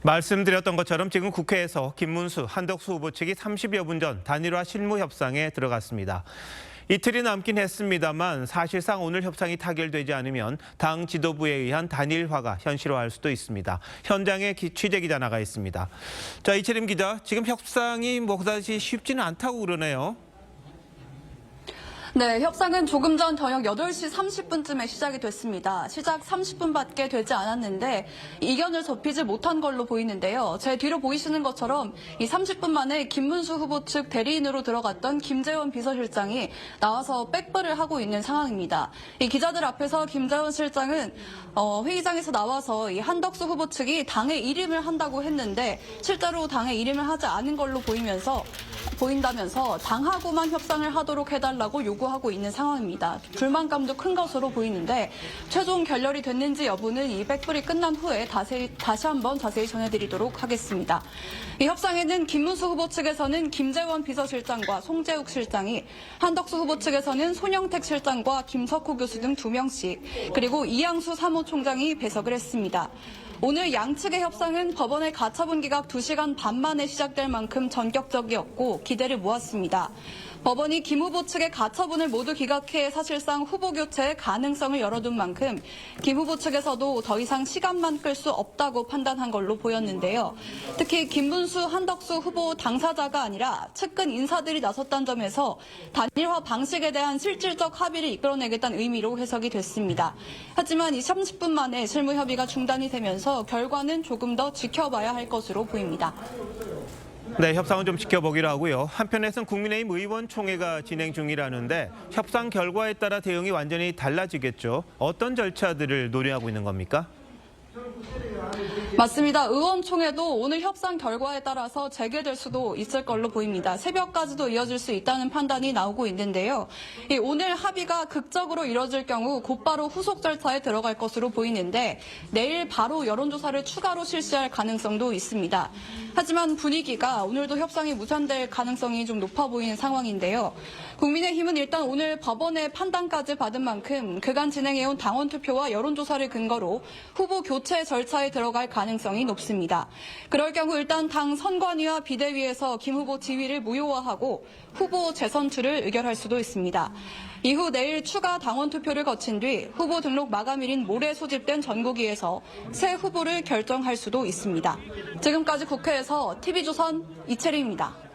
말씀드렸던 것처럼 지금 국회에서 김문수, 한덕수 후보 측이 30여 분 전 단일화 실무 협상에 들어갔습니다. 이틀이 남긴 했습니다만 사실상 오늘 협상이 타결되지 않으면 당 지도부에 의한 단일화가 현실화할 수도 있습니다. 현장에 취재 기자 나가 있습니다. 자, 이채림 기자, 지금 협상이 그다지 쉽지는 않다고 그러네요. 네, 협상은 조금 전 저녁 8시 30분쯤에 시작이 됐습니다. 시작 30분밖에 되지 않았는데 이견을 좁히지 못한 걸로 보이는데요. 제 뒤로 보이시는 것처럼 이 30분 만에 김문수 후보 측 대리인으로 들어갔던 김재원 비서실장이 나와서 백브를 하고 있는 상황입니다. 이 기자들 앞에서 김재원 실장은 회의장에서 나와서 이 한덕수 후보 측이 당의 일임을 한다고 했는데 실제로 당의 일임을 하지 않은 걸로 보인다면서 당하고만 협상을 하도록 해달라고 요구하고 있는 상황입니다. 불만감도 큰 것으로 보이는데 최종 결렬이 됐는지 여부는 이 백불이 끝난 후에 다시 한번 자세히 전해드리도록 하겠습니다. 이 협상에는 김문수 후보 측에서는 김재원 비서실장과 송재욱 실장이, 한덕수 후보 측에서는 손영택 실장과 김석호 교수 등 2명씩, 그리고 이양수 사무총장이 배석을 했습니다. 오늘 양측의 협상은 법원의 가처분 기각 2시간 반 만에 시작될 만큼 전격적이었고 기대를 모았습니다. 법원이 김 후보 측의 가처분을 모두 기각해 사실상 후보 교체의 가능성을 열어둔 만큼 김 후보 측에서도 더 이상 시간만 끌 수 없다고 판단한 걸로 보였는데요. 특히 김문수, 한덕수 후보 당사자가 아니라 측근 인사들이 나섰다는 점에서 단일화 방식에 대한 실질적 합의를 이끌어내겠다는 의미로 해석이 됐습니다. 하지만 이 30분 만에 실무 협의가 중단이 되면서 결과는 조금 더 지켜봐야 할 것으로 보입니다. 네, 협상은 좀 지켜보기로 하고요. 한편에서는 국민의힘 의원총회가 진행 중이라는데 협상 결과에 따라 대응이 완전히 달라지겠죠. 어떤 절차들을 논의하고 있는 겁니까? 맞습니다. 의원총회도 오늘 협상 결과에 따라서 재개될 수도 있을 걸로 보입니다. 새벽까지도 이어질 수 있다는 판단이 나오고 있는데요. 오늘 합의가 극적으로 이뤄질 경우 곧바로 후속 절차에 들어갈 것으로 보이는데 내일 바로 여론조사를 추가로 실시할 가능성도 있습니다. 하지만 분위기가 오늘도 협상이 무산될 가능성이 좀 높아 보이는 상황인데요. 국민의힘은 일단 오늘 법원의 판단까지 받은 만큼 그간 진행해온 당원 투표와 여론조사를 근거로 후보 교체 절차에 들어갈 가능성이 높습니다. 그럴 경우 일단 당 선관위와 비대위에서 김 후보 지위를 무효화하고 후보 재선출을 의결할 수도 있습니다. 이후 내일 추가 당원 투표를 거친 뒤 후보 등록 마감일인 모레 소집된 전국위에서 새 후보를 결정할 수도 있습니다. 지금까지 국회에서 TV조선 이채리입니다.